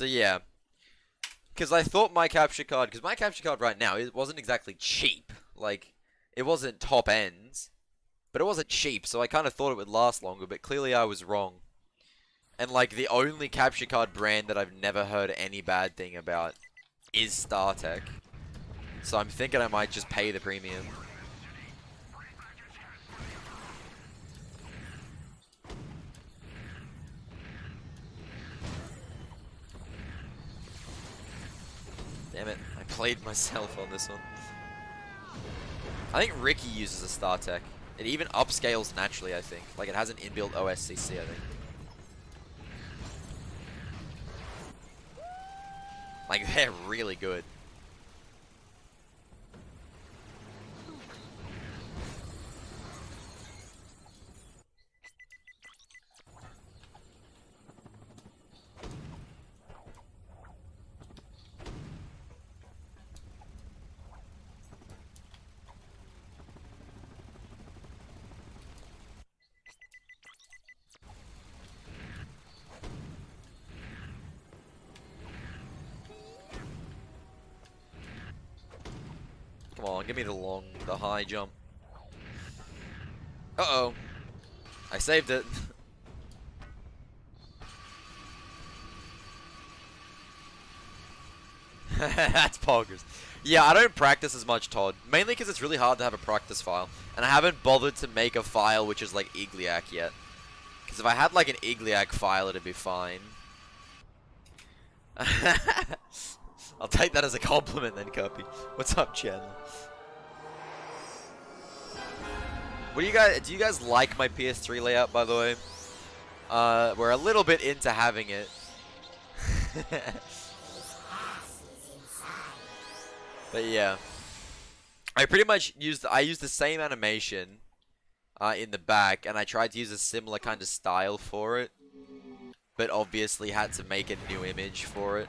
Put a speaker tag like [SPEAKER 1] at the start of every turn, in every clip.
[SPEAKER 1] So yeah, because I thought my capture card, because my capture card right now, it wasn't exactly cheap. Like, it wasn't top ends, but it wasn't cheap, so I kind of thought it would last longer, but clearly I was wrong. And like, the only capture card brand that I've never heard any bad thing about is StarTech. So I'm thinking I might just pay the premium. Damn it, I played myself on this one. I think Ricky uses a StarTech. It even upscales naturally, I think. Like, it has an inbuilt OSCC, I think. Like, they're really good. Come on, give me the high jump. Uh-oh. I saved it. That's poggers. Yeah, I don't practice as much, Todd. Mainly because it's really hard to have a practice file. And I haven't bothered to make a file which is like Igliak yet. Because if I had like an Igliak file, it'd be fine. I'll take that as a compliment then, Copy. What's up, Chandler? What do you guys like my PS3 layout, by the way? We're a little bit into having it. But yeah. I pretty much used the same animation in the back, and I tried to use a similar kind of style for it, but obviously had to make a new image for it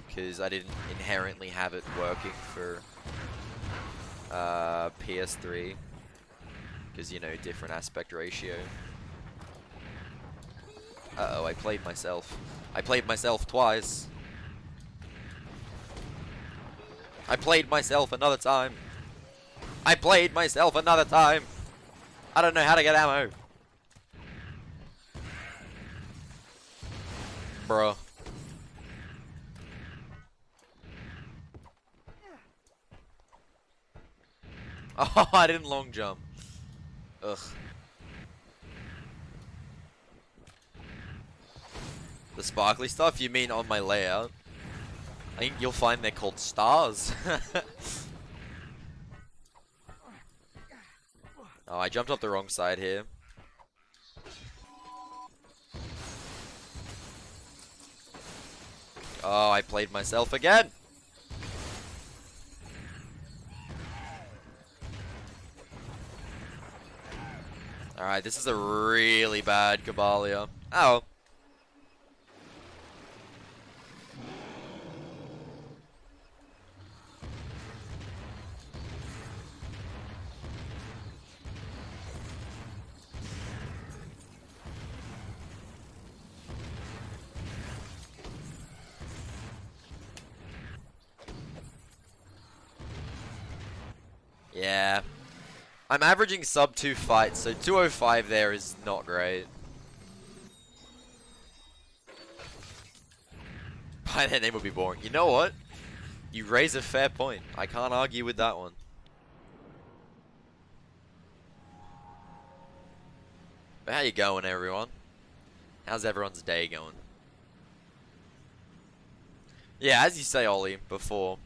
[SPEAKER 1] because I didn't inherently have it working for PS3 because, you know, different aspect ratio. Uh-oh, I played myself. I played myself twice. I played myself another time. I played myself another time. I don't know how to get ammo. Bruh. Oh, I didn't long jump. Ugh. The sparkly stuff? You mean on my layout? I think you'll find they're called stars. Oh, I jumped up the wrong side here. Oh, I played myself again. Alright, this is a really bad Cabalia. Oh. Yeah. I'm averaging sub 2 fights, so 205 there is not great. By that name would be boring. You know what? You raise a fair point. I can't argue with that one. But how you going, everyone? How's everyone's day going? Yeah, as you say, Ollie, before.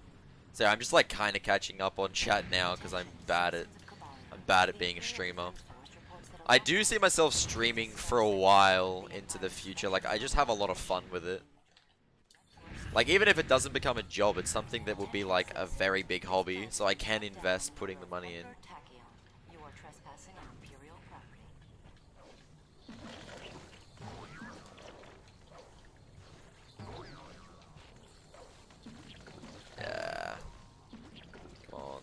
[SPEAKER 1] So I'm just like kind of catching up on chat now because I'm bad at being a streamer. I do see myself streaming for a while into the future. Like, I just have a lot of fun with it. Like, even if it doesn't become a job, it's something that will be like a very big hobby, so I can invest putting the money in. Yeah. Come on.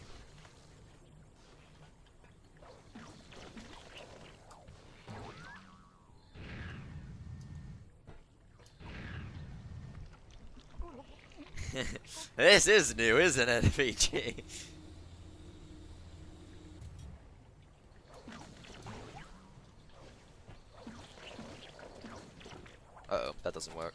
[SPEAKER 1] This is new, isn't it, PG? Uh-oh, that doesn't work.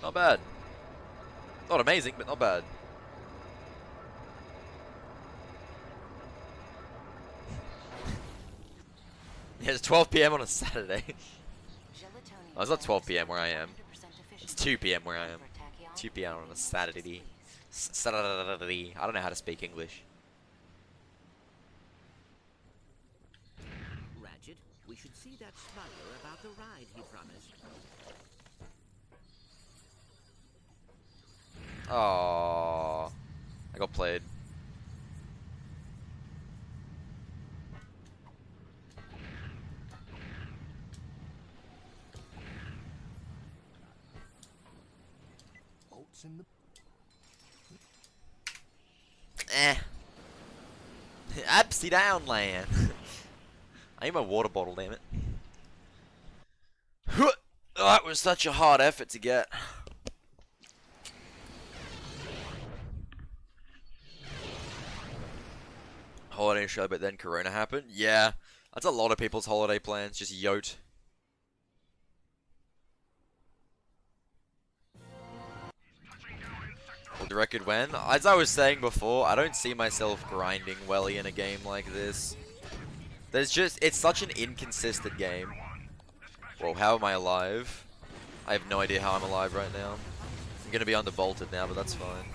[SPEAKER 1] Not bad. Not amazing, but not bad. Yeah, it's 12 PM on a Saturday. Oh, it's not 12 PM where I am. It's 2 PM where I am. 2 PM on a Saturday. Saturday. I don't know how to speak English.
[SPEAKER 2] Ratchet, we should see that smuggler about the ride he promised.
[SPEAKER 1] Aww. I got played.
[SPEAKER 3] Boats in the
[SPEAKER 1] Upside down land. I need my water bottle, damn it. That was such a hard effort to get. Holiday show, but then Corona happened? Yeah, that's a lot of people's holiday plans, just yote. The record when? As I was saying before, I don't see myself grinding welly in a game like this. It's such an inconsistent game. Whoa, how am I alive? I have no idea how I'm alive right now. I'm gonna be underbolted now, but that's fine.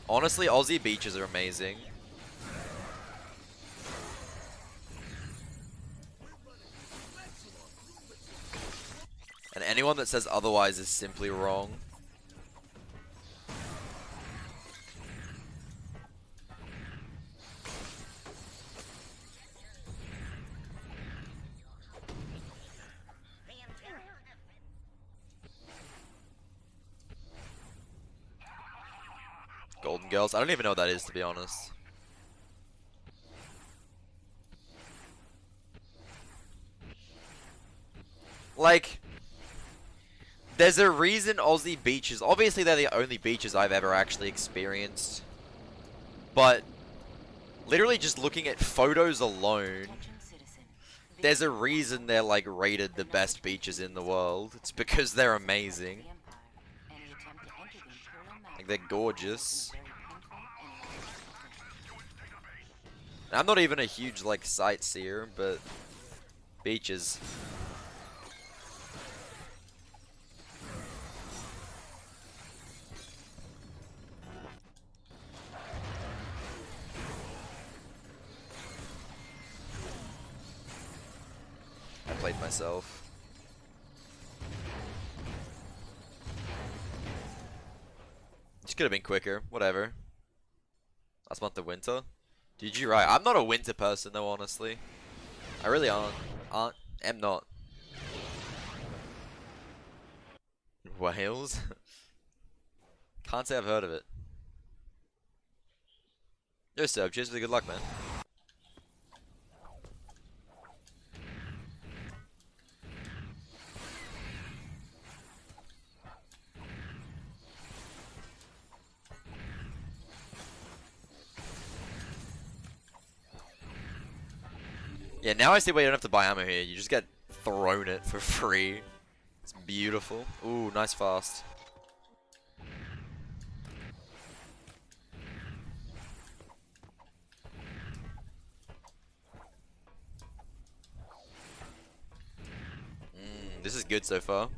[SPEAKER 1] Honestly, Aussie beaches are amazing. And anyone that says otherwise is simply wrong. Golden Girls? I don't even know what that is, to be honest. Like, there's a reason Aussie beaches, obviously they're the only beaches I've ever actually experienced. But, literally just looking at photos alone, there's a reason they're like rated the best beaches in the world. It's because they're amazing. Like, they're gorgeous. I'm not even a huge, like, sightseer, but beaches. I played myself. Just could have been quicker. Whatever. Last month of winter. Did you right? I'm not a winter person though, honestly. I really am not. Wales? Can't say I've heard of it. Yo, Seb, cheers for the good luck, man. Yeah, now I see why you don't have to buy ammo here. You just get thrown it for free. It's beautiful. Ooh, nice fast. This is good so far.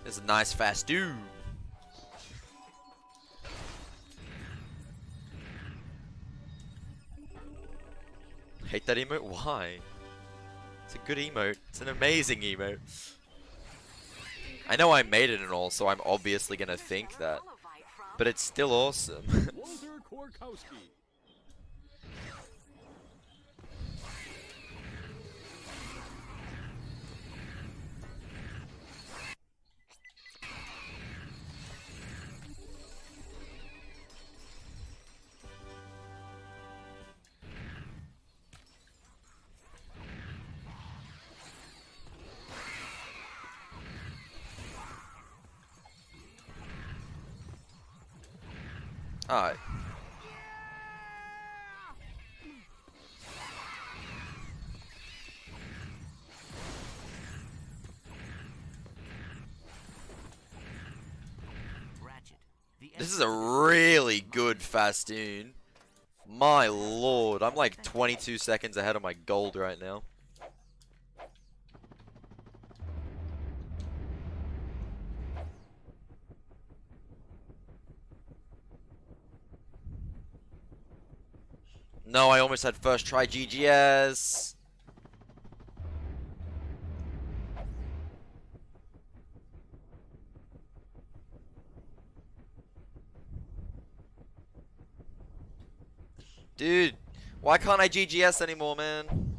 [SPEAKER 1] This is a nice fast stew. Hate that emote? Why? It's a good emote. It's an amazing emote. I know I made it and all, so I'm obviously gonna think that. But it's still awesome. Alright.
[SPEAKER 2] Ratchet, the
[SPEAKER 1] This is a really good Fastoon. My lord, I'm like 22 seconds ahead of my gold right now. No, I almost had first try GGS. Dude, why can't I GGS anymore, man?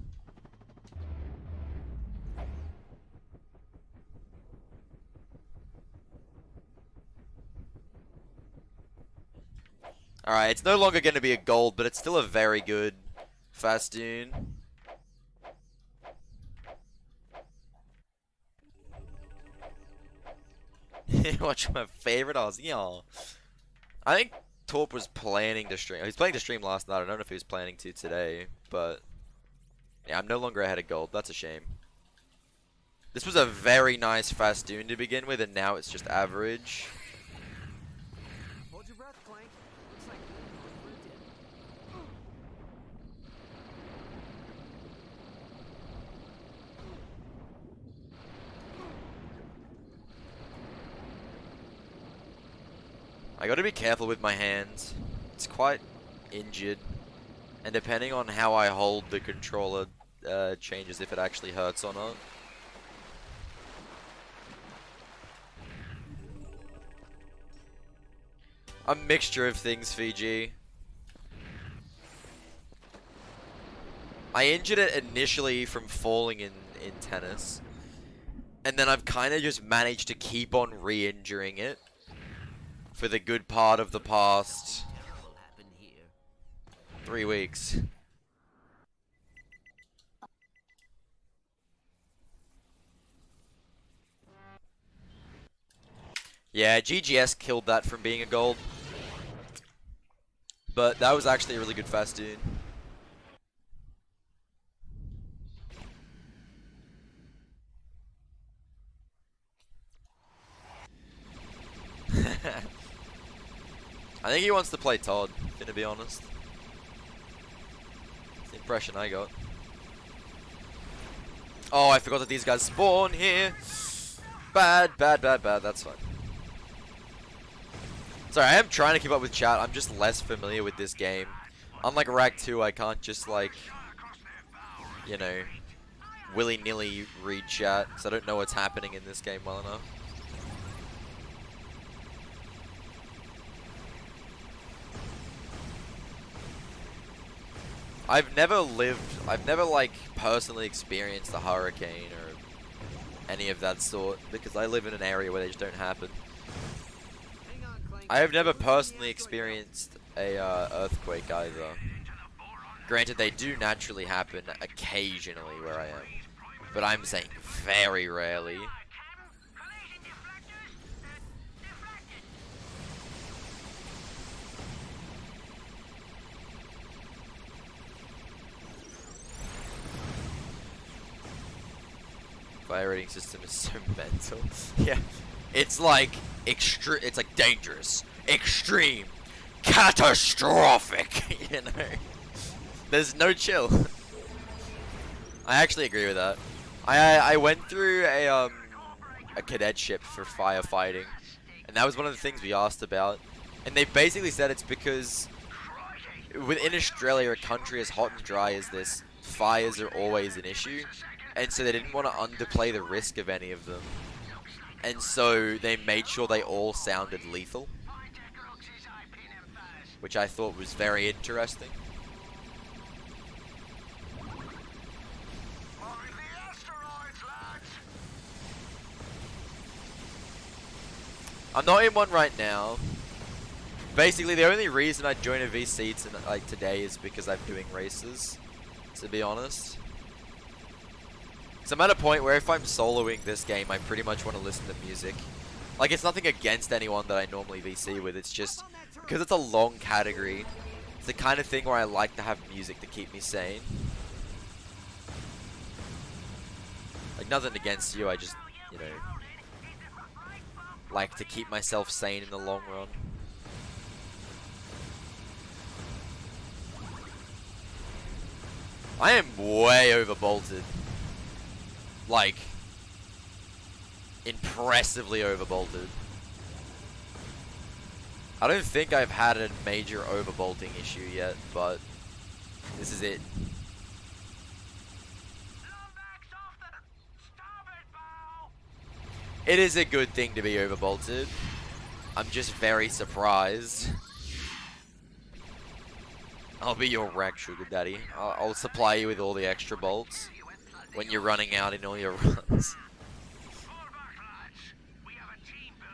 [SPEAKER 1] Alright, it's no longer going to be a gold, but it's still a very good Fastoon. Watch my favorite Aussie. Aw. I think Torp was planning to stream. He was planning to stream last night. I don't know if he was planning to today, but yeah, I'm no longer ahead of gold. That's a shame. This was a very nice Fastoon to begin with, and now it's just average.
[SPEAKER 2] Hold your breath, Clank. Looks like you're going for a dip.
[SPEAKER 1] I gotta be careful with my hands. It's quite injured. And depending on how I hold the controller, changes if it actually hurts or not. A mixture of things, Fiji. I injured it initially from falling in tennis. And then I've kind of just managed to keep on re-injuring it for the good part of the past
[SPEAKER 2] Terrible happened here.
[SPEAKER 1] 3 weeks. Yeah, GGS killed that from being a gold. But that was actually a really good Fastoon. I think he wants to play Todd, to be honest. That's the impression I got. Oh, I forgot that these guys spawn here. Bad, bad, bad, bad. That's fine. Sorry, I am trying to keep up with chat. I'm just less familiar with this game. Unlike Rack 2, I can't just, like, you know, willy-nilly read chat, because I don't know what's happening in this game well enough. I've never like personally experienced a hurricane or any of that sort, because I live in an area where they just don't happen.
[SPEAKER 2] Hang on, Clank.
[SPEAKER 1] I have never personally experienced a earthquake either. Granted, they do naturally happen occasionally where I am, but I'm saying very rarely. Fire rating system is so mental. Yeah, it's like it's like dangerous, extreme, catastrophic. You know, there's no chill. I actually agree with that. I went through a cadetship for firefighting, and that was one of the things we asked about. And they basically said it's because within Australia, a country as hot and dry as this, fires are always an issue. And so they didn't want to underplay the risk of any of them. And so they made sure they all sounded lethal. Which I thought was very interesting. I'm not in one right now. Basically, the only reason I joined a VC like today is because I'm doing races, to be honest. So I'm at a point where if I'm soloing this game, I pretty much want to listen to music. Like, it's nothing against anyone that I normally VC with, it's just because it's a long category. It's the kind of thing where I like to have music to keep me sane. Like, nothing against you, I just, you know, like to keep myself sane in the long run. I am way overbolted. Like, impressively overbolted. I don't think I've had a major overbolting issue yet, but this is it. It is a good thing to be overbolted. I'm just very surprised. I'll be your rack sugar daddy. I'll supply you with all the extra bolts when you're running out in all your runs.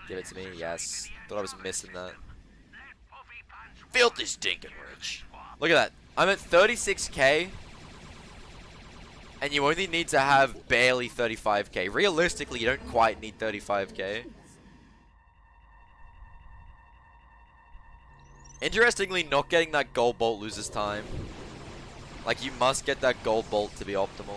[SPEAKER 1] Give it to me, yes. Thought I was missing that. Filthy stinking rich. Look at that. I'm at 36k. And you only need to have barely 35k. Realistically, you don't quite need 35k. Interestingly, not getting that gold bolt loses time. Like, you must get that gold bolt to be optimal.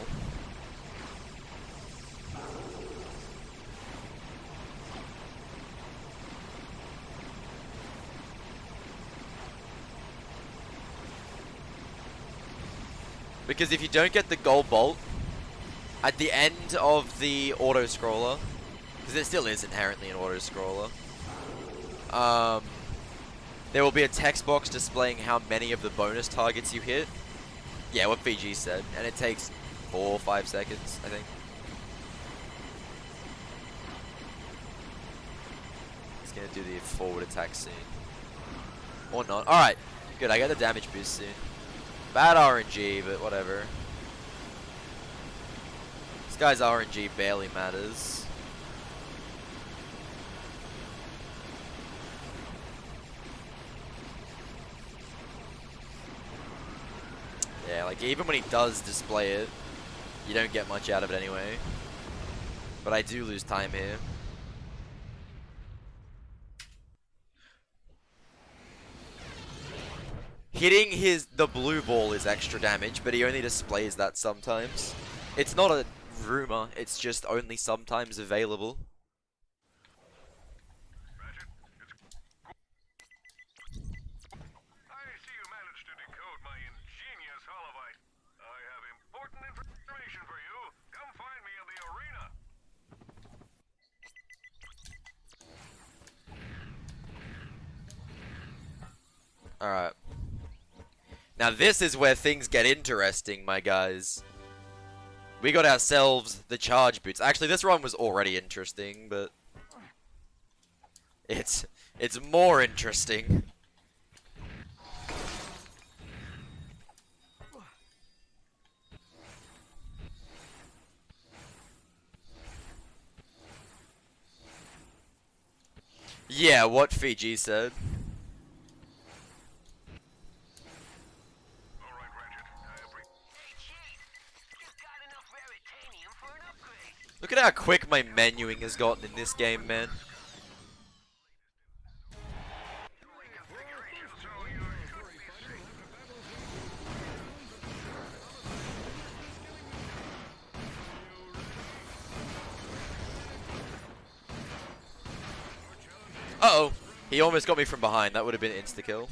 [SPEAKER 1] Because if you don't get the gold bolt, at the end of the auto-scroller, because it still is inherently an auto-scroller, there will be a text box displaying how many of the bonus targets you hit. Yeah, what VG said. And it takes 4 or 5 seconds, I think. It's going to do the forward attack soon. Or not. Alright, good. I get the damage boost soon. Bad RNG, but whatever. This guy's RNG barely matters. Yeah, like even when he does display it, you don't get much out of it anyway. But I do lose time here. Hitting the blue ball is extra damage, but he only displays that sometimes. It's not a rumor, it's just only sometimes available.
[SPEAKER 4] Ratchet, I see you managed to decode my ingenious holobite. I have important information for you. Come find me in the arena.
[SPEAKER 1] Alright. Now this is where things get interesting, my guys. We got ourselves the charge boots. Actually, this run was already interesting, but it's more interesting. Yeah, what Fiji said.
[SPEAKER 4] All right, Ratchet. I appreciate.
[SPEAKER 1] Look at how quick my menuing has gotten in this game, man. Uh-oh. He almost got me from behind. That would have been insta-kill.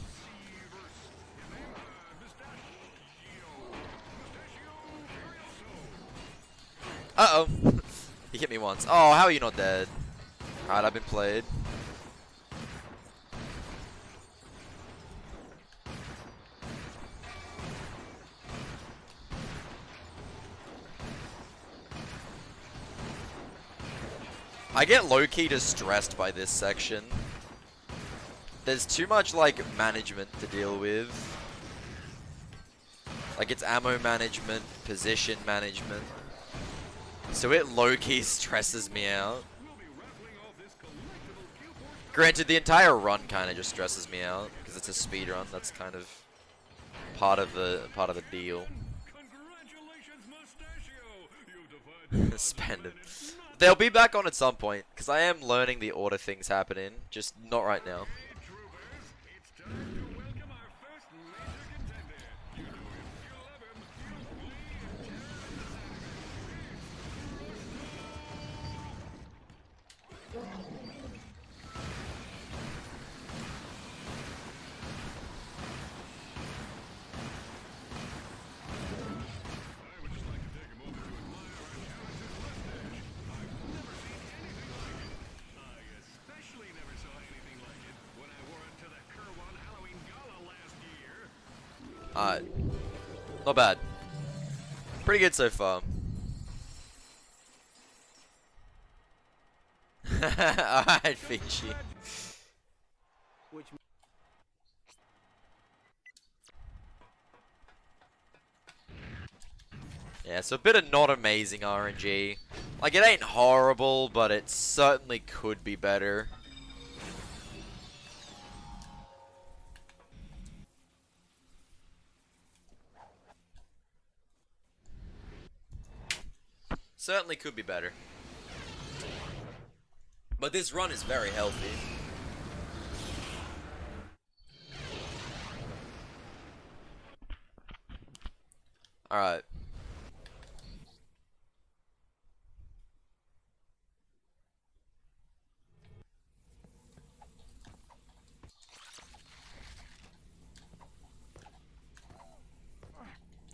[SPEAKER 1] Uh-oh. He hit me once. Oh, how are you not dead? Alright, I've been played. I get low-key distressed by this section. There's too much, like, management to deal with. Like, it's ammo management, position management. So it low-key stresses me out. Granted, the entire run kind of just stresses me out because it's a speed run. That's kind of part of the deal. Spend it. They'll be back on at some point, because I am learning the order things happen in, just not right now.
[SPEAKER 4] Hey, troopers, it's time to welcome our first major contender. You know him, you love him, you bleed and I would just like to take a moment to admire our character's mustache. I've never seen anything like it. I especially never saw anything like it when I wore it to the Kerwan Halloween Gala last year.
[SPEAKER 1] Not bad. Pretty good so far. Alright, Fiji.
[SPEAKER 2] Which
[SPEAKER 1] Yeah, so a bit of not amazing RNG. Like, it ain't horrible, but it certainly could be better. Certainly could be better. But this run is very healthy. Alright.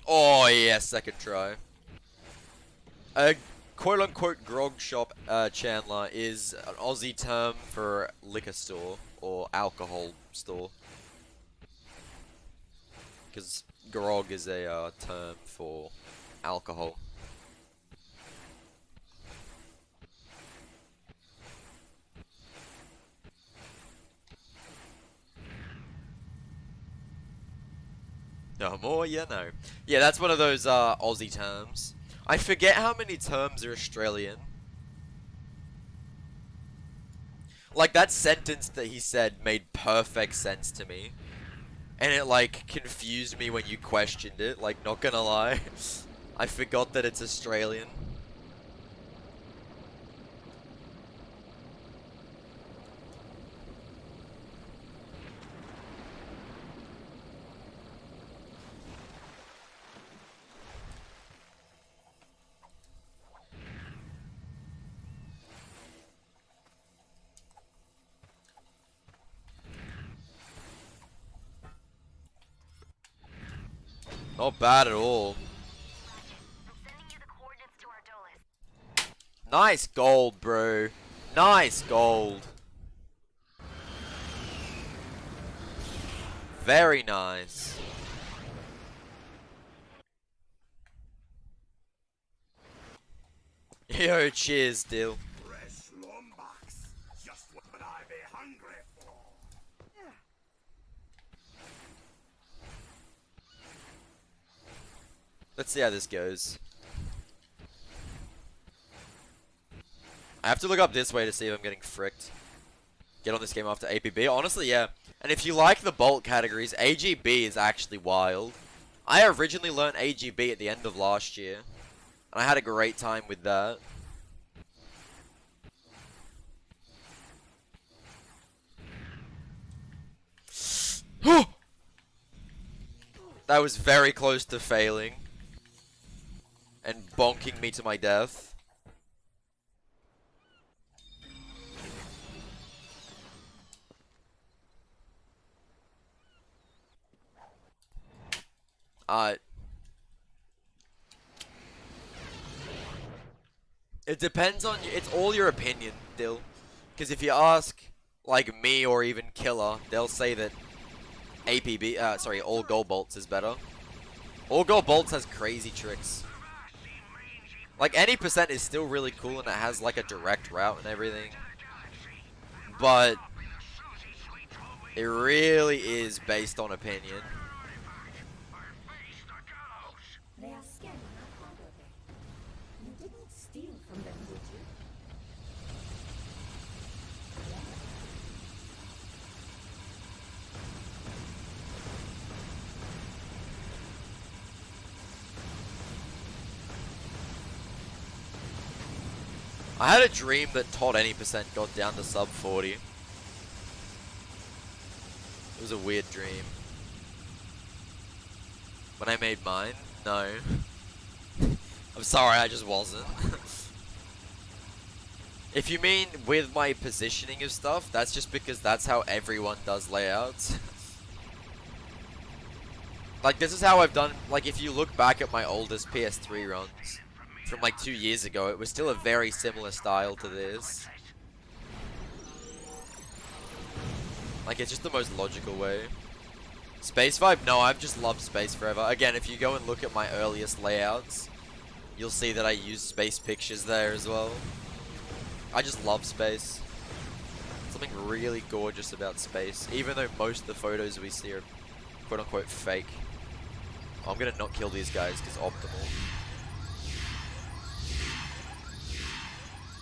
[SPEAKER 1] Oh yeah, second try. A quote-unquote grog shop Chandler is an Aussie term for liquor store or alcohol store. Because grog is a term for alcohol. No more, you know. Yeah, that's one of those Aussie terms. I forget how many terms are Australian. Like, that sentence that he said made perfect sense to me. And it, like, confused me when you questioned it, like, not gonna lie. I forgot that it's Australian. Not bad at all. Nice gold, bro. Nice gold. Very nice. Yo, cheers, Dill.
[SPEAKER 3] Fresh Lombax. Just what I be hungry for.
[SPEAKER 1] Let's see how this goes. I have to look up this way to see if I'm getting fricked. Get on this game after APB. Honestly, yeah. And if you like the bolt categories, AGB is actually wild. I originally learned AGB at the end of last year. And I had a great time with that. That was very close to failing. And bonking me to my death. It depends on you. It's all your opinion, Dill. Because if you ask, like, me or even Killer, they'll say that All Gold Bolts is better. All Gold Bolts has crazy tricks. Like, any percent is still really cool and it has, like, a direct route and everything. But it really is based on opinion.
[SPEAKER 5] They are scanning our cargo bay. You didn't steal from them, did you?
[SPEAKER 1] I had a dream that Todd any percent got down to sub 40. It was a weird dream. When I made mine? No. I'm sorry, I just wasn't. If you mean with my positioning of stuff, that's just because that's how everyone does layouts. Like, this is how I've done, like, if you look back at my oldest PS3 runs from, like, 2 years ago, it was still a very similar style to this. Like, it's just the most logical way. Space Vibe? No, I've just loved Space forever. Again, if you go and look at my earliest layouts, you'll see that I use Space pictures there as well. I just love Space. Something really gorgeous about Space, even though most of the photos we see are quote-unquote fake. Oh, I'm gonna not kill these guys because optimal.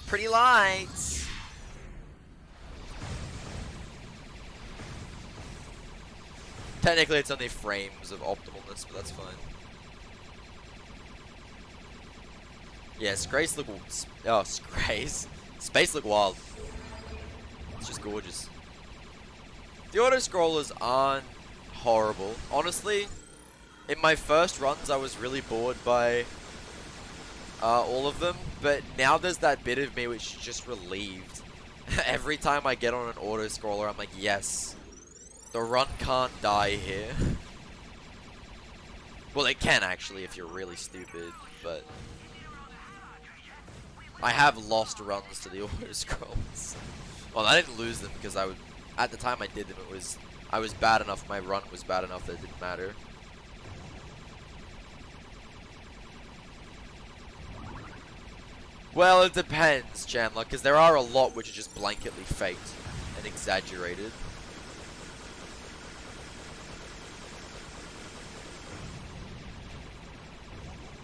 [SPEAKER 1] Pretty lights! Technically, it's only frames of optimalness, but that's fine. Yeah, Scrace look... Oh, Scrace. Space look wild. It's just gorgeous. The auto-scrollers aren't horrible. Honestly, in my first runs, I was really bored by all of them, but now there's that bit of me which is just relieved. Every time I get on an auto-scroller, I'm like, yes, the run can't die here. Well, it can actually if you're really stupid, but I have lost runs to the auto-scrolls. Well, I didn't lose them because I would, at the time I did them, I was bad enough, my run was bad enough that it didn't matter. Well, it depends, Chandler, because there are a lot which are just blanketly faked and exaggerated.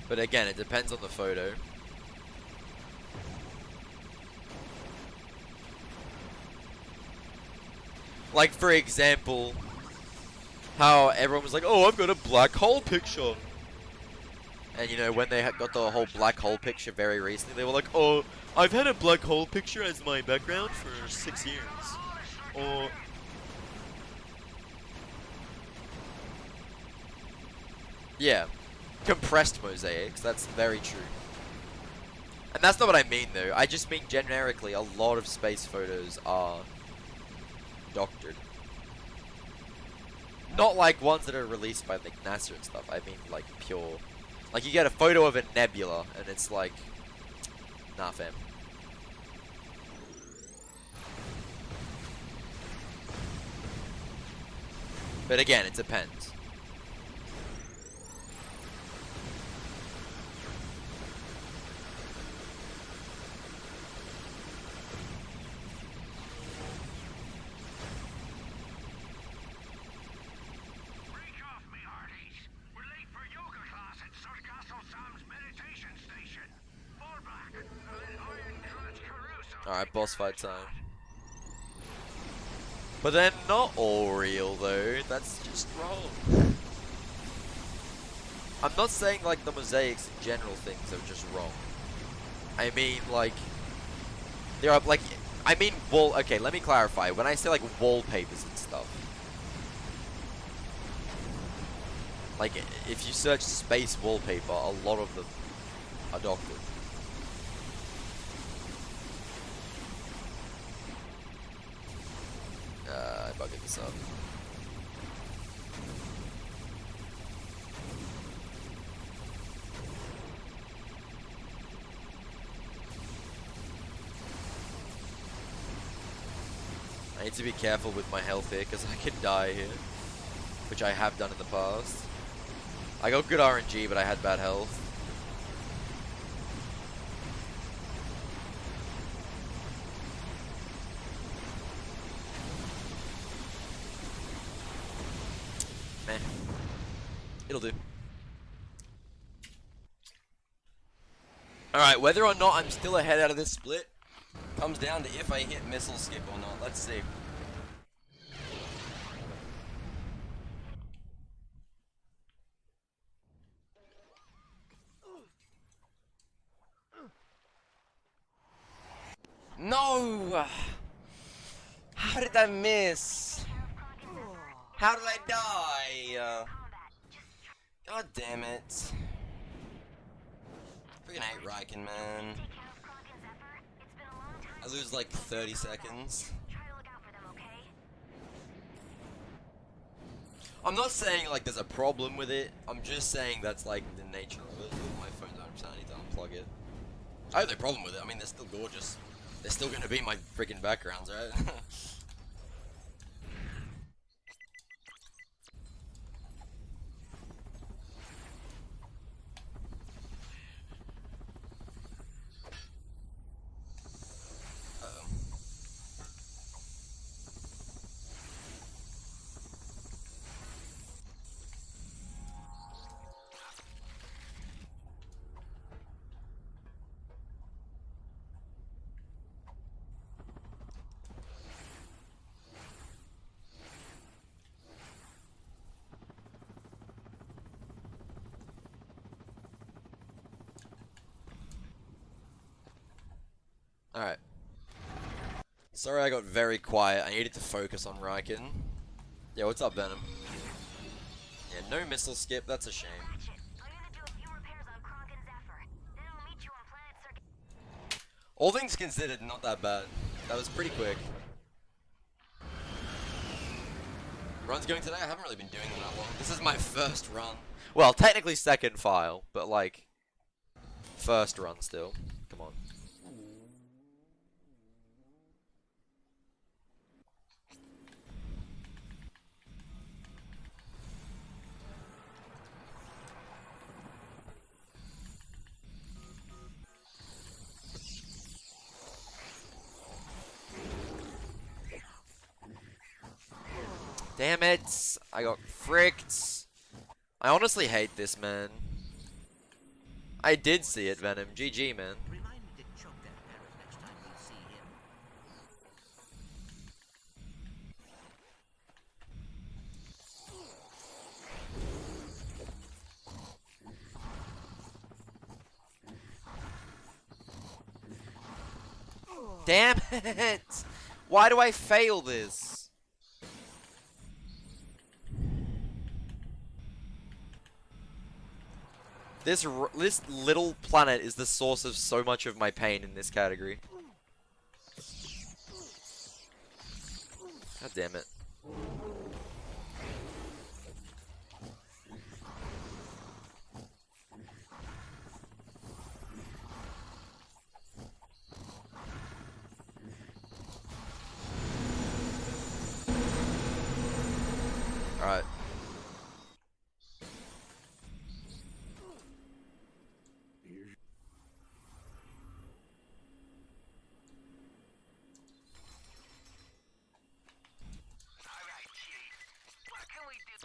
[SPEAKER 1] But again, it depends on the photo. Like, for example, how everyone was like, oh, I've got a black hole picture. And, you know, when they got the whole black hole picture very recently, they were like, oh, I've had a black hole picture as my background for 6 years. Or... yeah. Compressed mosaics, that's very true. And that's not what I mean, though. I just mean generically, a lot of space photos are doctored. Not like ones that are released by like NASA and stuff. I mean like pure. Like you get a photo of a nebula and it's like, nah fam. But again, it depends. Alright, boss fight time. But they're not all real though, that's just wrong. I'm not saying like the mosaics in general things are just wrong. I mean like, there are like, I mean okay, let me clarify. When I say like wallpapers and stuff, like if you search space wallpaper, a lot of them are doctored. I bugged this up. I need to be careful with my health here because I could die here, which I have done in the past. I got good RNG, but I had bad health. Meh. It'll do. Alright, whether or not I'm still ahead out of this split comes down to if I hit missile skip or not. Let's see.
[SPEAKER 6] No! How did I miss? How did I die? God damn it. Freaking hate Riken, man. I lose like 30 seconds. I'm not saying like there's a problem with it. I'm just saying that's like the nature of it. My phone's 100%. I need to unplug it. I have no problem with it. I mean, they're still gorgeous. They're still gonna be my freaking backgrounds, right? Uh-oh. Alright. Sorry I got very quiet. I needed to focus on Riken. Yeah, what's up, Venom? Yeah, no missile skip. That's a shame.
[SPEAKER 7] Ratchet, I'm gonna do a few repairs on Clank and Zephyr. Then I'll meet you on Planet Circuit.
[SPEAKER 6] All things considered, not that bad. That was pretty quick. Runs going today? I haven't really been doing them that long. This is my first run.
[SPEAKER 1] Well, technically second file, but like first run still. Come on. Damn it! I got fricked. I honestly hate this, man. I did see it, Venom. GG, man.
[SPEAKER 2] Remind me to choke that parrot next time we see him.
[SPEAKER 1] Damn it! Why do I fail this? This little planet is the source of so much of my pain in this category. God damn it. Alright.
[SPEAKER 7] Alright, kitty. What can we do?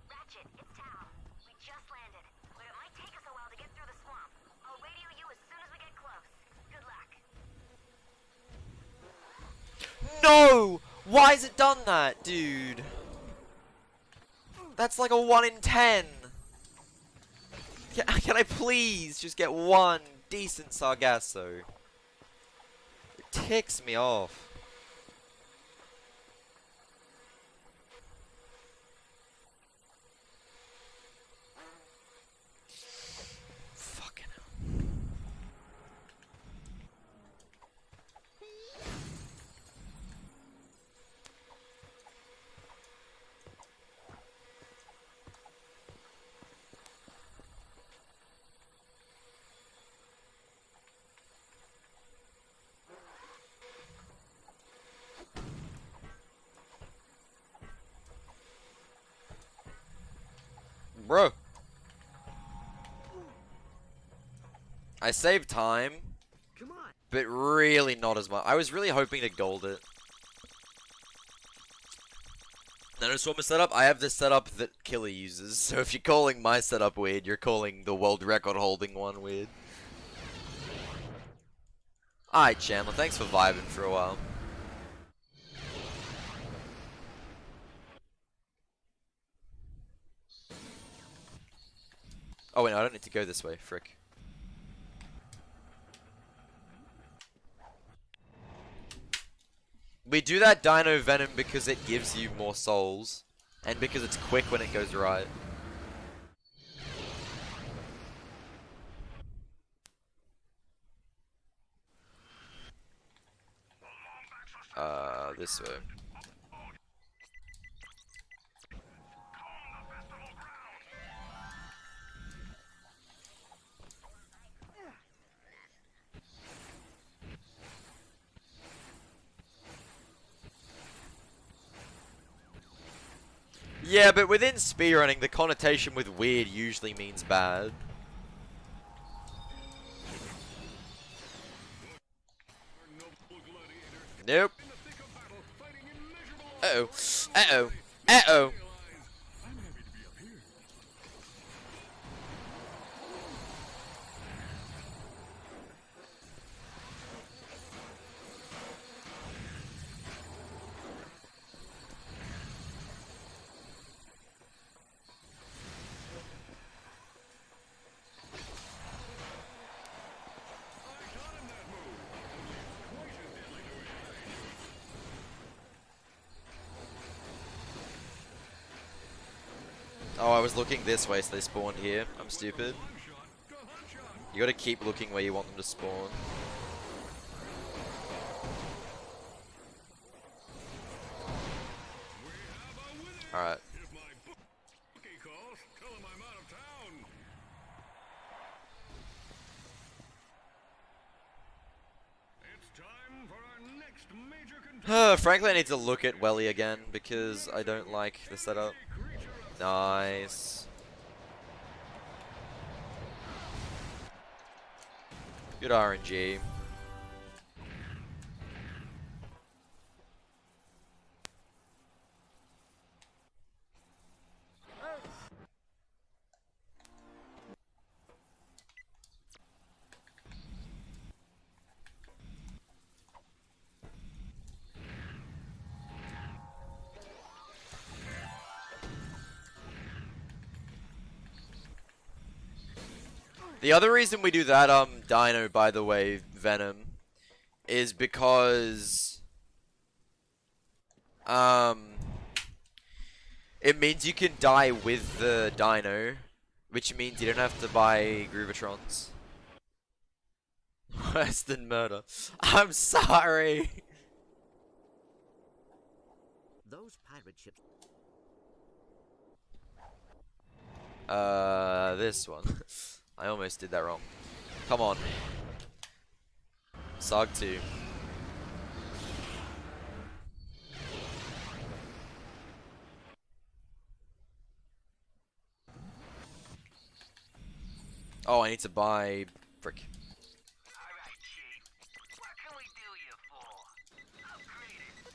[SPEAKER 7] Ratchet, it's Tao. We just landed, but it might take us a while to get through the swamp. I'll radio you as soon as we get close. Good luck.
[SPEAKER 1] No! Why has it done that, dude? That's like a 1 in 10. Can I please just get one decent Sargasso? It ticks me off. Fucking hell. Bro. I saved time,
[SPEAKER 2] Come on.
[SPEAKER 1] but really not as much. I was really hoping to gold it. Notice what my setup? I have the setup that Killer uses. So if you're calling my setup weird, you're calling the world record holding one weird. Alright, Chandler, thanks for vibing for a while. Oh wait, no, I don't need to go this way, frick. We do that Dino Venom because it gives you more souls. And because it's quick when it goes right. This way. Yeah, but within speedrunning, the connotation with weird usually means bad. Nope. Uh-oh. Uh-oh. Uh-oh. Oh, I was looking this way, so they spawned here. I'm stupid. You gotta keep looking where you want them to spawn. Alright. Frankly, I need to look at Welly again because I don't like the setup. Nice. Good RNG. The other reason we do that dino, by the way, Venom, is because it means you can die with the dino, which means you don't have to buy Groovatrons. Worse than murder. I'm sorry.
[SPEAKER 2] Those pirate ships.
[SPEAKER 1] This one. I almost did that wrong. Come on. Sog 2. Oh, I need to buy... Frick.
[SPEAKER 7] Alright, Chief. What can we do you for? Upgrade it.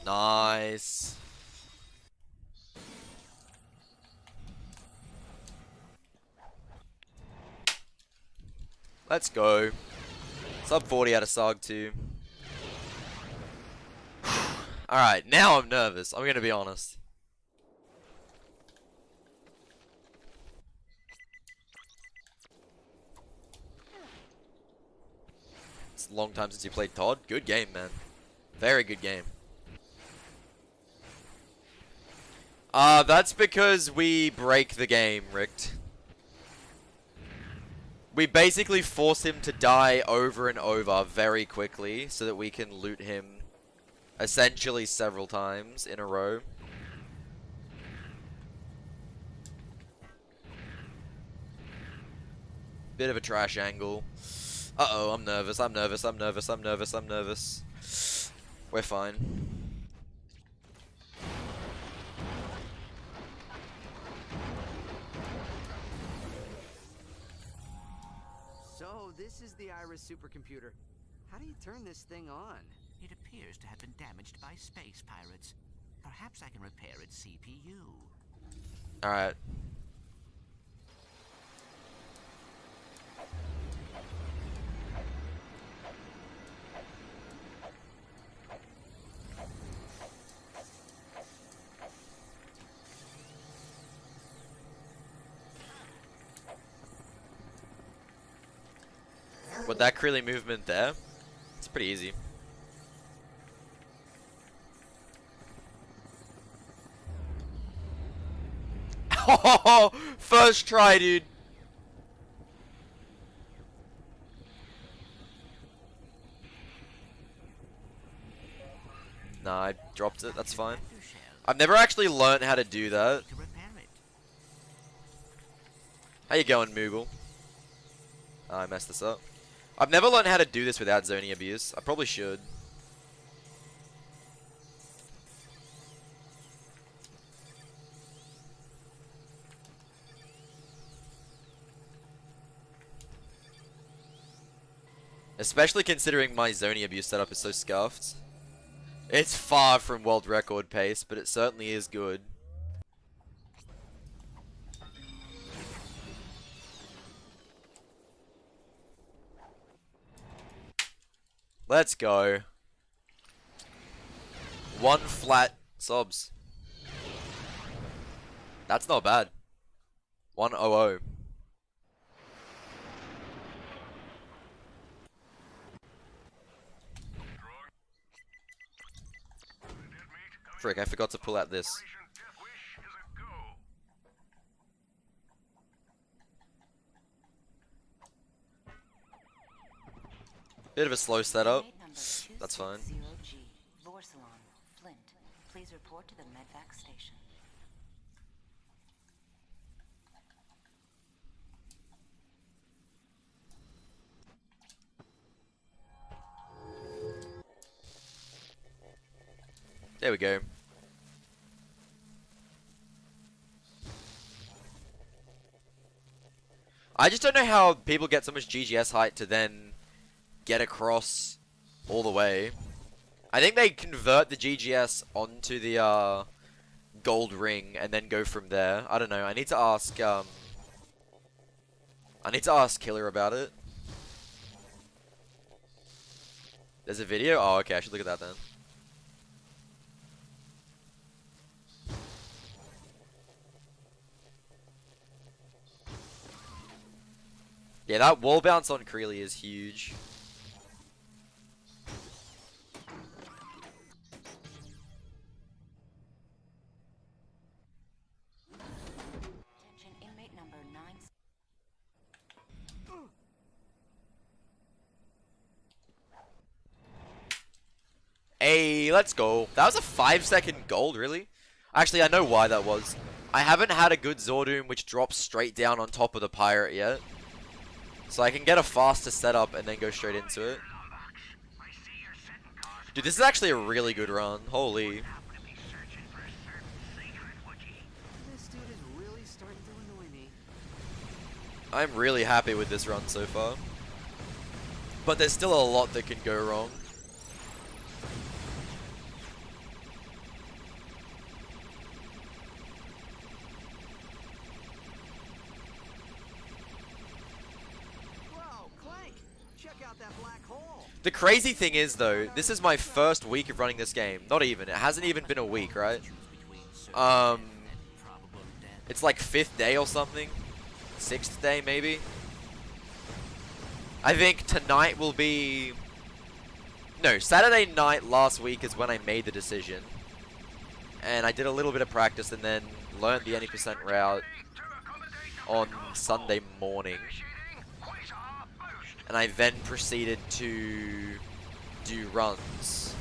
[SPEAKER 1] Nice. Let's go. Sub 40 out of Sog 2. Alright, now I'm nervous. I'm gonna be honest. It's a long time since you played Todd. Good game, man. Very good game. That's because we break the game, Richt. We basically force him to die over and over very quickly so that we can loot him essentially several times in a row. Bit of a trash angle. Uh-oh, I'm nervous, I'm nervous, I'm nervous, I'm nervous, I'm nervous. We're fine.
[SPEAKER 2] So, this is the Iris supercomputer. How do you turn this thing on?
[SPEAKER 8] It appears to have been damaged by space pirates. Perhaps I can repair its CPU.
[SPEAKER 1] Alright. With that Krillin movement there, it's pretty easy. Oh, first try, dude. Nah, I dropped it. That's fine. I've never actually learned how to do that.
[SPEAKER 8] To repair it.
[SPEAKER 1] How you going, Moogle? Oh, I messed this up. I've never learned how to do this without zoning abuse. I probably should. Especially considering my zoning abuse setup is so scuffed. It's far from world record pace, but it certainly is good. Let's go. One flat subs. That's not bad. 100. Frick, I forgot to pull out this.
[SPEAKER 4] Operation Death Wish is a go.
[SPEAKER 1] Bit of a slow setup.
[SPEAKER 7] Inmate number
[SPEAKER 1] That's fine.
[SPEAKER 7] 260G, Vorsalon, Flint. Please report to the medvac station.
[SPEAKER 1] There we go. I just don't know how people get so much GGS height to then get across all the way. I think they convert the GGS onto the gold ring and then go from there. I don't know. I need to ask Killer about it. There's a video? Oh, okay. I should look at that then. Yeah, that wall bounce on Creely is huge.
[SPEAKER 7] Attention inmate number 9.
[SPEAKER 1] Hey, let's go. That was a 5-second gold, really? Actually, I know why that was. I haven't had a good Zordoom which drops straight down on top of the pirate yet. So I can get a faster setup and then go straight into it. Dude, this is actually a really good run. Holy.
[SPEAKER 2] This dude is really starting to annoy me.
[SPEAKER 1] I'm really happy with this run so far. But there's still a lot that can go wrong.
[SPEAKER 2] Whoa, Clank! Check out that black hole!
[SPEAKER 1] The crazy thing is, though, this is my first week of running this game. Not even. It hasn't even been a week, right? It's like 5th day or something. 6th day, maybe. I think tonight will be... No, Saturday night last week is when I made the decision. and I did a little bit of practice and then learned the any percent route on Sunday morning. And I then proceeded to do runs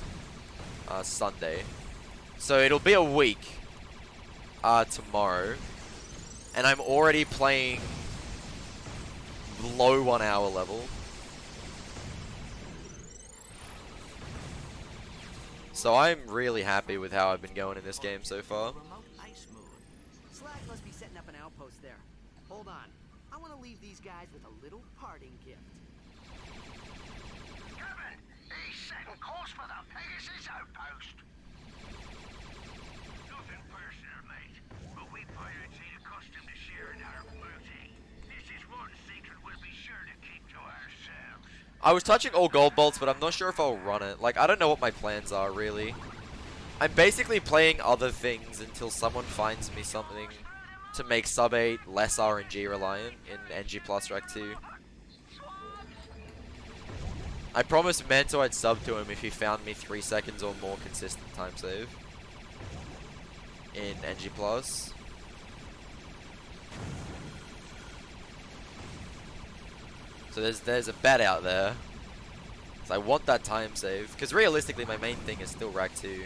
[SPEAKER 1] Sunday. So it'll be a week tomorrow. And I'm already playing low 1 hour level. So I'm really happy with how I've been going in this game so far.
[SPEAKER 8] Remote ice moon.
[SPEAKER 2] Slag must be setting up an outpost there. Hold on. I want to leave these guys with a little parting gift.
[SPEAKER 3] Kevin, he's setting course for the Pegasus outpost. Nothing personal, mate. But we pirates ain't accustomed to sharing our booty. This is one secret we'll be sure to keep to ourselves.
[SPEAKER 1] I was touching all gold bolts, but I'm not sure if I'll run it. Like, I don't know what my plans are, really. I'm basically playing other things until someone finds me something to make sub 8 less RNG reliant in NG Plus Rack 2. I promised Manto I'd sub to him if he found me 3 seconds or more consistent time save in NG Plus. So there's a bet out there. So I want that time save, because realistically my main thing is still Rack 2.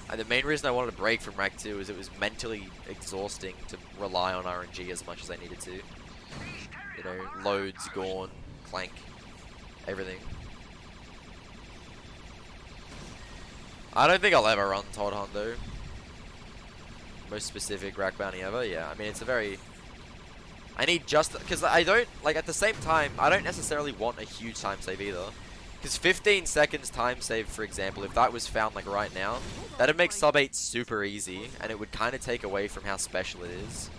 [SPEAKER 1] And the main reason I wanted to break from Rack 2 is it was mentally exhausting to rely on RNG as much as I needed to. You know, loads, Gorn, Clank, everything. I don't think I'll ever run Todd Hondo. Most specific Rack Bounty ever, yeah. I mean, it's a very... I need just... Because I don't... Like, at the same time, I don't necessarily want a huge time save either. Because 15 seconds time save, for example, if that was found, like, right now, that'd make sub 8 super easy, and it would kind of take away from how special it is.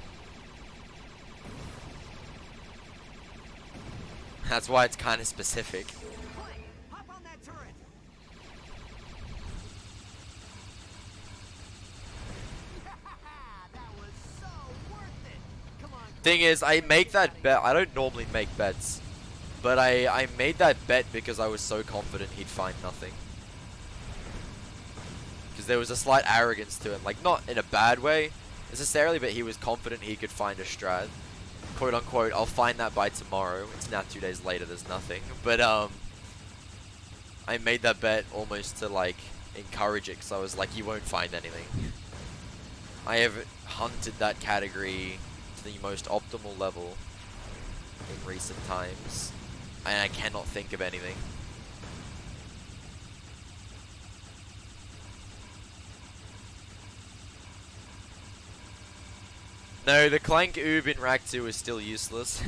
[SPEAKER 1] That's why it's kind of specific.
[SPEAKER 2] Clank, hop on that turret. That was so worth it. Come on.
[SPEAKER 1] Thing is, I make that bet. I don't normally make bets, but I made that bet because I was so confident he'd find nothing. Because there was a slight arrogance to him, like not in a bad way necessarily, but he was confident he could find a strat. Quote unquote, I'll find that by tomorrow. It's now 2 days later, there's nothing. But I made that bet almost to like encourage it, because I was like, you won't find anything. I have hunted that category to the most optimal level in recent times, and I cannot think of anything. No, the Clank Oob in Rack 2 is still useless.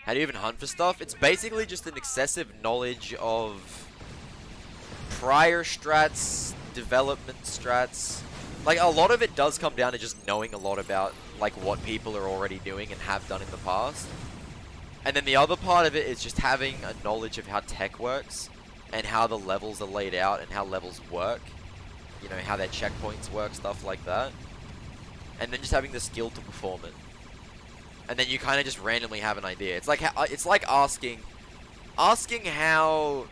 [SPEAKER 1] How do you even hunt for stuff? It's basically just an excessive knowledge of prior strats, development strats. Like, a lot of it does come down to just knowing a lot about, like, what people are already doing and have done in the past. And then the other part of it is just having a knowledge of how tech works, and how the levels are laid out, and how levels work. You know, how their checkpoints work, stuff like that. And then just having the skill to perform it. And then you kind of just randomly have an idea. It's like asking how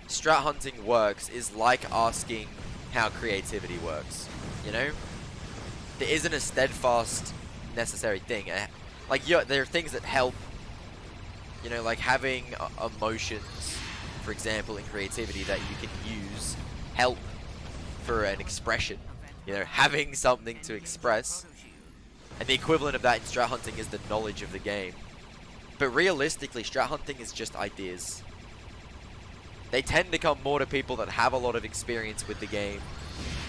[SPEAKER 1] strat hunting works is like asking how creativity works. You know, there isn't a steadfast necessary thing. Like there are things that help. You know, like having emotions, for example, in creativity that you can use help for an expression. You know, having something to express. And the equivalent of that in strat hunting is the knowledge of the game. But realistically, strat hunting is just ideas. They tend to come more to people that have a lot of experience with the game,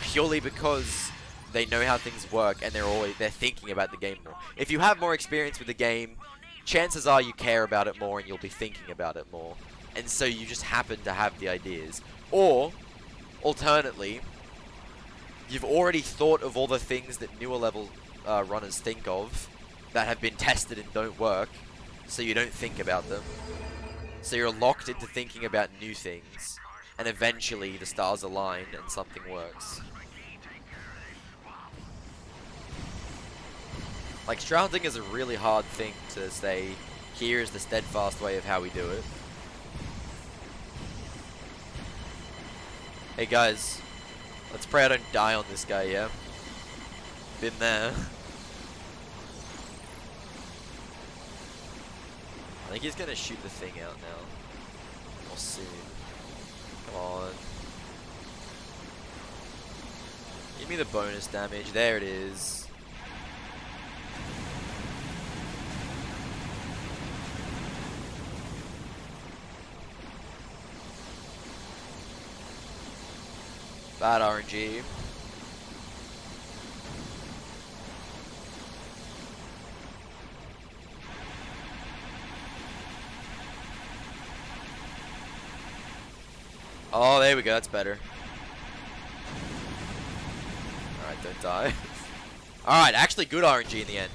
[SPEAKER 1] purely because they know how things work and they're thinking about the game more. If you have more experience with the game, chances are you care about it more and you'll be thinking about it more. And so you just happen to have the ideas. Or, alternately, you've already thought of all the things that newer level runners think of that have been tested and don't work, so you don't think about them. So you're locked into thinking about new things, and eventually the stars align and something works. Like, strat hunting is a really hard thing to say Here is the steadfast way of how we do it. Hey guys, let's pray I don't die on this guy, yeah? Been there. I think he's gonna shoot the thing out now. We'll see. Come on. Give me the bonus damage. There it is. Bad RNG. Oh, there we go. That's better. Alright, don't die. Alright, actually good RNG in the end.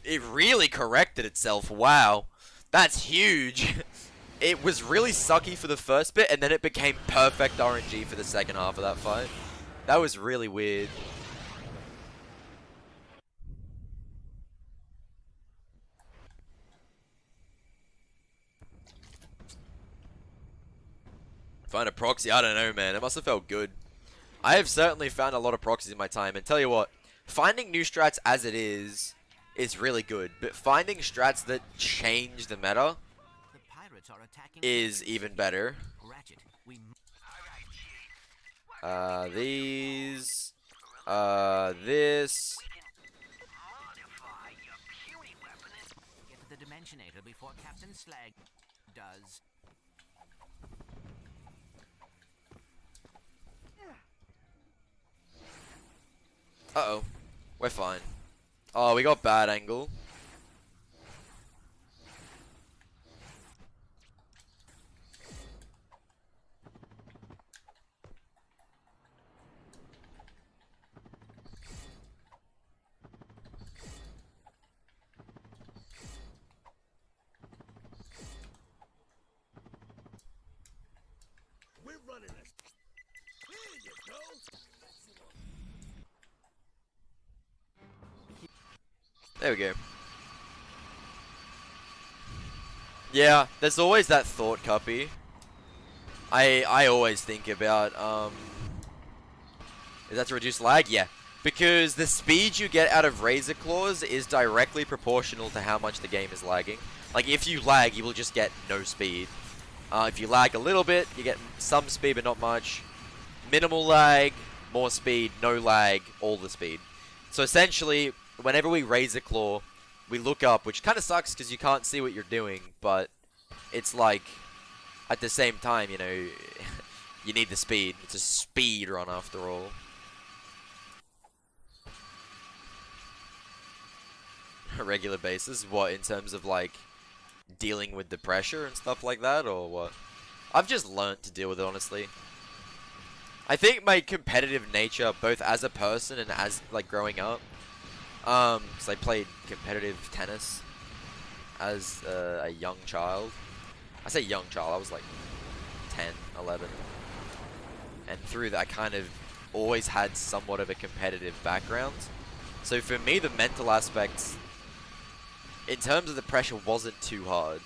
[SPEAKER 1] It really corrected itself. Wow. That's huge. It was really sucky for the first bit, and then it became perfect RNG for the second half of that fight. That was really weird. Find a proxy? I don't know, man. It must have felt good. I have certainly found a lot of proxies in my time, and tell you what, finding new strats as it is really good, but finding strats that change the meta
[SPEAKER 8] The pirates are attacking
[SPEAKER 1] is even better.
[SPEAKER 8] Ratchet, we
[SPEAKER 1] These, this.
[SPEAKER 3] Modify your puny weapon and
[SPEAKER 8] get to the Dimensionator before Captain Slag does.
[SPEAKER 1] Uh-oh. We're fine. Oh, we got bad angle.
[SPEAKER 4] We're running this. Here you go.
[SPEAKER 1] There we go. Yeah, there's always that thought, Cuppy. I always think about, is that to reduce lag? Yeah. Because the speed you get out of Razor Claws is directly proportional to how much the game is lagging. Like, if you lag, you will just get no speed. If you lag a little bit, you get some speed, but not much. Minimal lag, more speed, no lag, all the speed. So essentially, whenever we Razor Claw, we look up, which kind of sucks because you can't see what you're doing, but it's like, at the same time, you know, you need the speed. It's a speed run after all. A regular basis? What, in terms of like dealing with the pressure and stuff like that, or what? I've just learnt to deal with it, honestly. I think my competitive nature, both as a person and as like growing up, because I played competitive tennis as a young child. I say young child, I was like 10, 11. And through that, I kind of always had somewhat of a competitive background. So for me, the mental aspects, in terms of the pressure, wasn't too hard.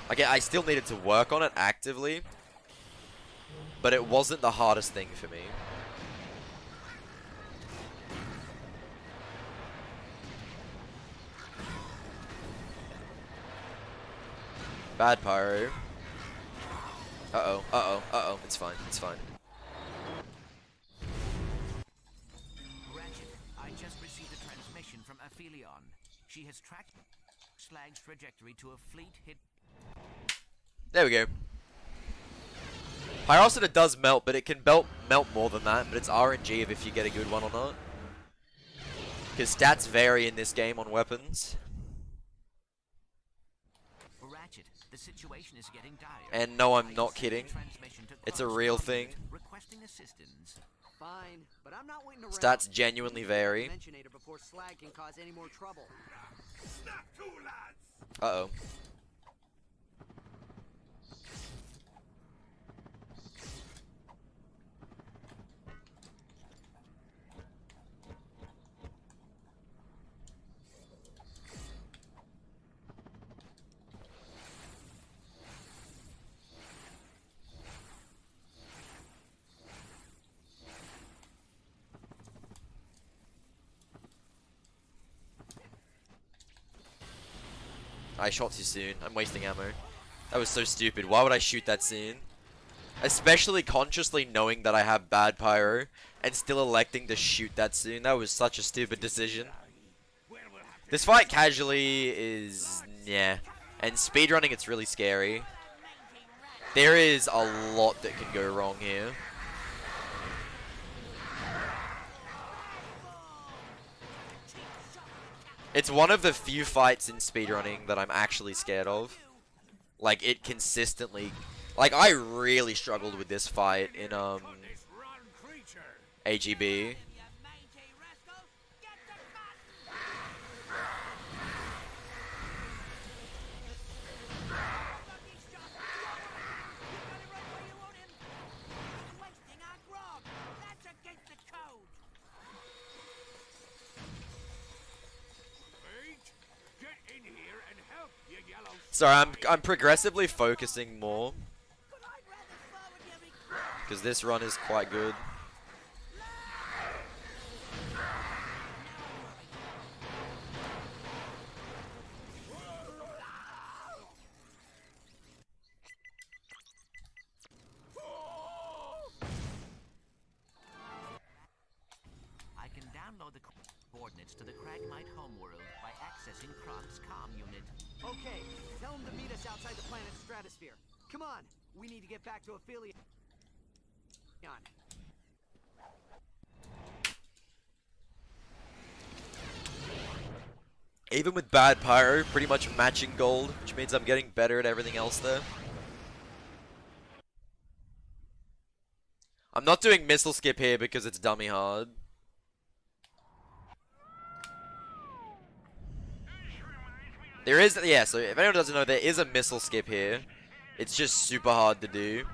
[SPEAKER 1] Like, I still needed to work on it actively, but it wasn't the hardest thing for me. Bad pyro. Uh-oh, uh-oh, uh-oh. It's fine, it's fine.
[SPEAKER 8] Ratchet, I just received a transmission from Aphelion. She has tracked Slag's trajectory to a fleet hit.
[SPEAKER 1] There we go. Pyrocida does melt, but it can melt more than that, but it's RNG of if you get a good one or not. Because stats vary in this game on weapons.
[SPEAKER 8] Ratchet, the situation is getting dire.
[SPEAKER 1] And no, I'm
[SPEAKER 8] I
[SPEAKER 1] not
[SPEAKER 8] sent a
[SPEAKER 1] kidding.
[SPEAKER 8] transmission to
[SPEAKER 1] It's a
[SPEAKER 8] Clark's
[SPEAKER 1] real
[SPEAKER 8] comm
[SPEAKER 1] thing.
[SPEAKER 8] unit Requesting assistance.
[SPEAKER 2] Fine, but I'm not waiting around.
[SPEAKER 1] Stats genuinely
[SPEAKER 2] We need to get
[SPEAKER 1] vary.
[SPEAKER 2] the Dimensionator before Slag can cause any more trouble.
[SPEAKER 4] Snap to, lads.
[SPEAKER 1] Uh-oh. I shot too soon. I'm wasting ammo. That was so stupid. Why would I shoot that soon? Especially consciously knowing that I have bad pyro and still electing to shoot that soon. That was such a stupid decision. This fight casually is yeah. And speedrunning, it's really scary. There is a lot that can go wrong here. It's one of the few fights in speedrunning that I'm actually scared of. Like, it consistently... Like, I really struggled with this fight in, AGB. Sorry, I'm progressively focusing more. Because this run is quite good.
[SPEAKER 8] I can download the coordinates to the Cragmite homeworld by accessing Kronk's comm unit.
[SPEAKER 2] Okay, tell him to meet us outside the planet's stratosphere. Come on, we need to get back to Aphelion.
[SPEAKER 1] Even with bad pyro, pretty much matching gold, which means I'm getting better at everything else there. I'm not doing missile skip here because it's dummy hard. There is, yeah, so if anyone doesn't know, there is a missile skip here. It's just super hard to do.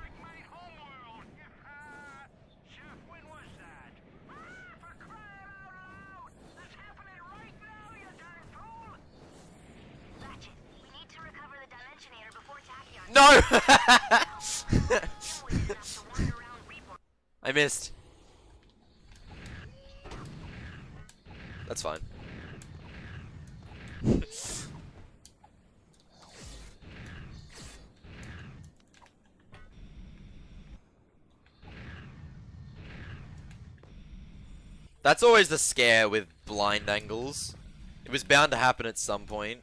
[SPEAKER 7] Ratchet, we need to recover the Dimensionator before Tachyon.
[SPEAKER 1] No!
[SPEAKER 7] Always enough to wander around Reborn.
[SPEAKER 1] I missed. That's fine. That's always the scare with blind angles. It was bound to happen at some point.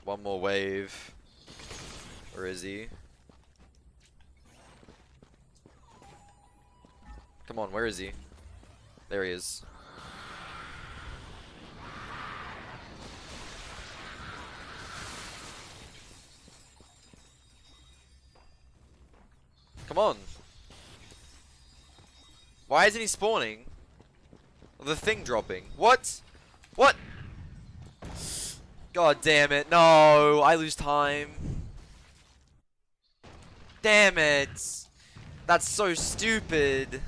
[SPEAKER 1] One more wave. Where is he? Come on, where is he? There he is. Come on. Why isn't he spawning? The thing dropping. What? What? God damn it. No, I lose time. Damn it. That's so stupid.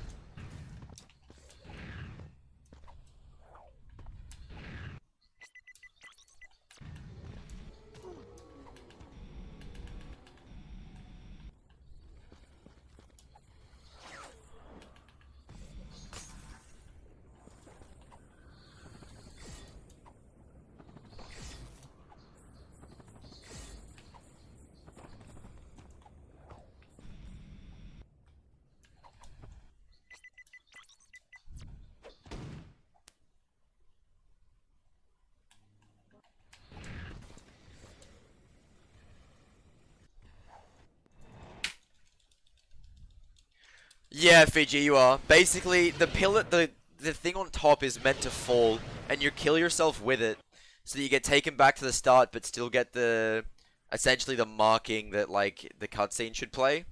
[SPEAKER 1] Yeah, Fiji, you are. Basically, the pillar, the thing on top is meant to fall, and you kill yourself with it, so that you get taken back to the start, but still get the, essentially the marking that, like, the cutscene should play.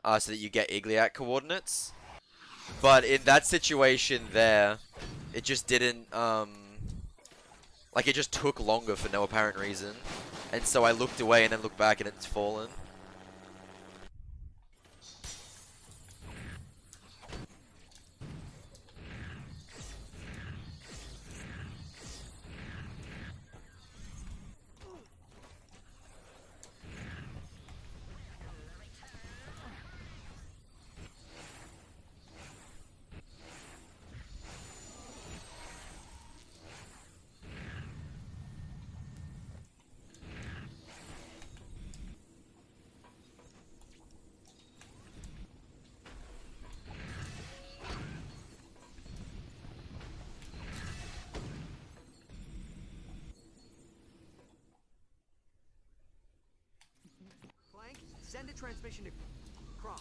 [SPEAKER 1] So that you get Igliat coordinates. But in that situation there, it just didn't, like, it just took longer for no apparent reason. And so I looked away and then looked back and it's fallen.
[SPEAKER 2] Clank, send a transmission to Kronk.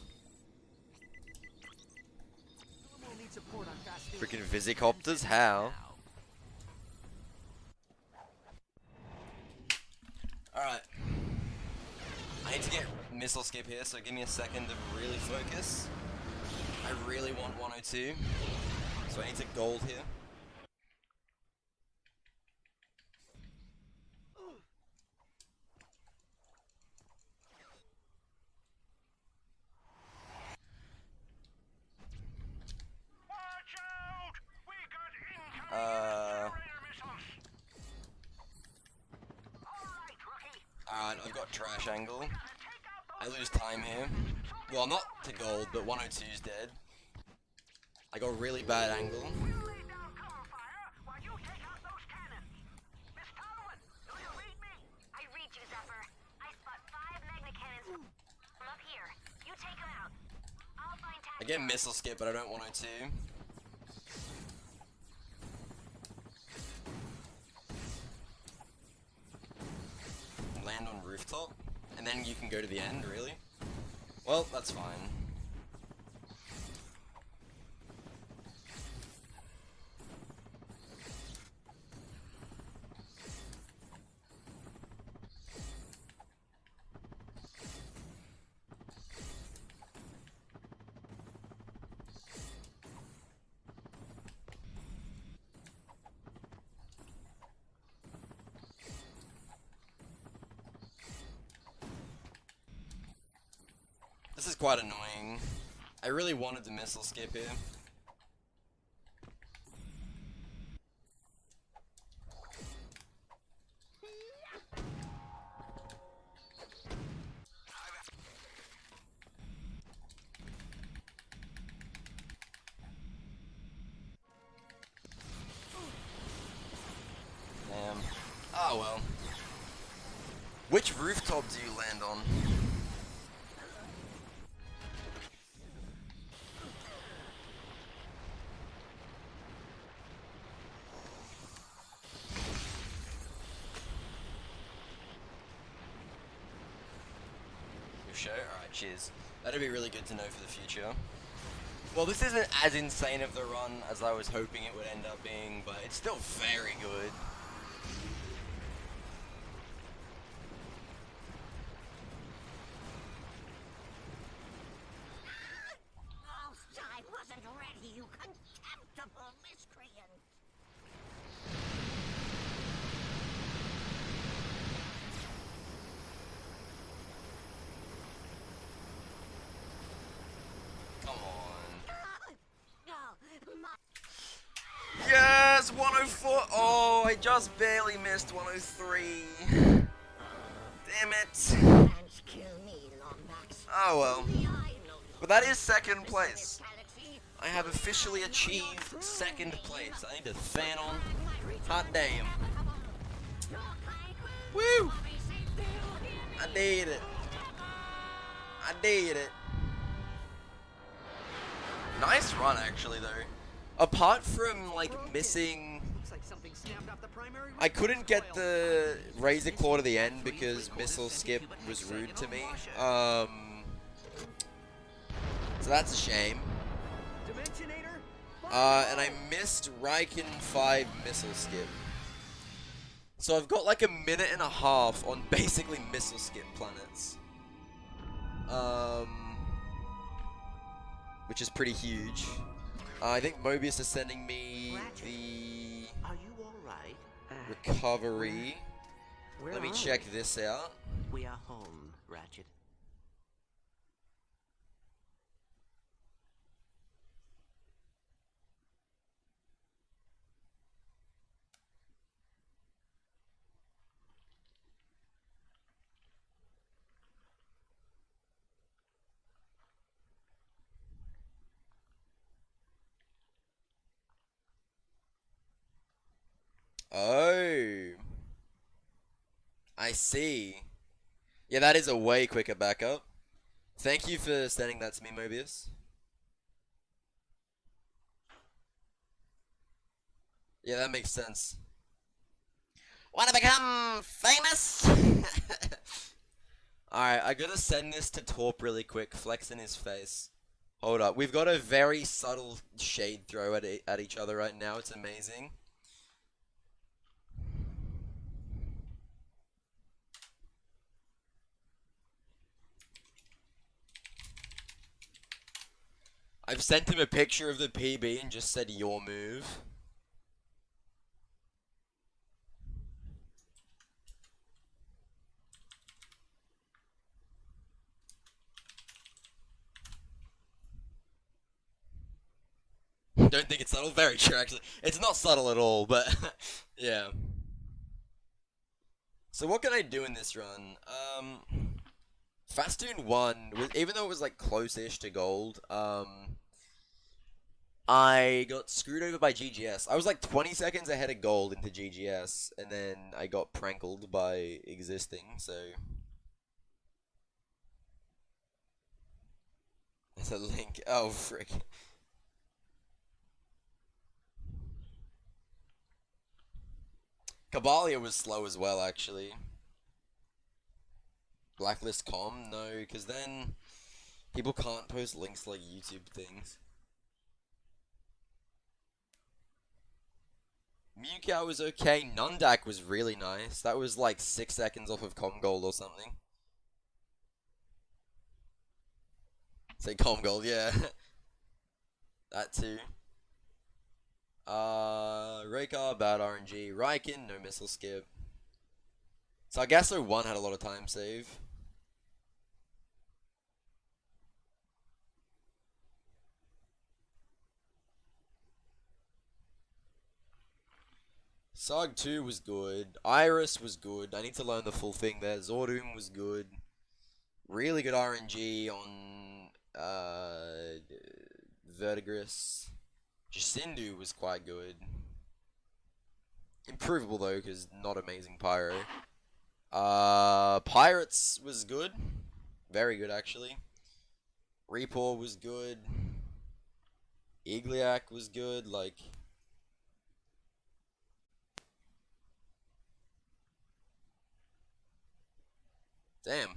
[SPEAKER 2] We'll need support on fast food.
[SPEAKER 1] Freaking Visicopters, how?
[SPEAKER 6] Alright. I need to get missile skip here, so give me a second to really focus. I really want 102. So I need to gold here.
[SPEAKER 3] Watch out! We got incoming generator missiles! Alright, rookie.
[SPEAKER 6] Alright, I've got trash angle.
[SPEAKER 3] Gotta take out
[SPEAKER 6] I
[SPEAKER 3] those
[SPEAKER 6] lose time here. Well, not to gold, but 102's dead. I got really bad angle.
[SPEAKER 3] We'll lay down cover fire while you take out those cannons. Miss Talwyn, do you read me?
[SPEAKER 7] I read you, Zephyr. I spot 5 magna cannons from up here. You take them out. I'll find
[SPEAKER 6] I get missile skip, but I don't 102. Land on rooftop, and then you can go to the end, really? Well, that's fine. This is quite annoying. I really wanted to missile skip here. Damn. Oh well. Which rooftop do you land on? Show? Alright, cheers. That'd be really good to know for the future. Well, this isn't as insane of the run as I was hoping it would end up being, but it's still very good.
[SPEAKER 7] Most I wasn't ready, you contemptible miscreant.
[SPEAKER 6] Come on.
[SPEAKER 7] No, my
[SPEAKER 1] Yes, 104. Oh, I just barely missed 103. Damn it.
[SPEAKER 7] hands kill me, Lombax.
[SPEAKER 1] Oh well.
[SPEAKER 7] Only I know
[SPEAKER 1] But that is second place.
[SPEAKER 7] galaxy.
[SPEAKER 1] I have officially achieved second place. I need to fan on. Hot damn. Woo! I did it. I did it. Nice run, actually, though. Apart from, like, missing...
[SPEAKER 2] Looks like something snapped off the primary
[SPEAKER 1] I couldn't get the Razor Claw to the end because Missile Skip was rude to me. So that's a shame.
[SPEAKER 2] Dimensionator.
[SPEAKER 1] And I missed Riken 5 Missile Skip. So I've got like a minute and a half on basically Missile Skip planets. Which is pretty huge. I think Mobius is sending me the
[SPEAKER 8] Are you all right?
[SPEAKER 1] recovery.
[SPEAKER 6] Let me check this out.
[SPEAKER 9] We are home, Ratchet.
[SPEAKER 6] Oh, I see. Yeah, that is a way quicker backup. Thank you for sending that to me, Mobius. Yeah, that makes sense. Wanna become famous? Alright, I gotta send this to Torp really quick, flex in his face. Hold up, we've got a very subtle shade throw at each other right now, it's amazing. I've sent him a picture of the PB and just said your move. Don't think it's subtle. Very true, actually. It's not subtle at all, but yeah. So what can I do in this run? Fastoon won, even though it was like close-ish to gold. I got screwed over by GGS. I was like 20 seconds ahead of gold into GGS, and then I got prankled by existing. So there's a link. Oh frick. Cabalia was slow as well, actually. Blacklist com? No, because then people can't post links to like YouTube things. Mewcow was okay. Nundak was really nice. That was like 6 seconds off of com gold or something. Say com gold, yeah. That too. Raykar, bad RNG. Raikin, no missile skip. Sargasso 1 had a lot of time save. Sarg 2 was good. Iris was good. I need to learn the full thing there. Zordum was good. Really good RNG on Vertigris. Jacindu was quite good. Improvable though, because not amazing pyro. Pirates was good. Very good actually. Reaper was good. Igliak was good, like... Damn.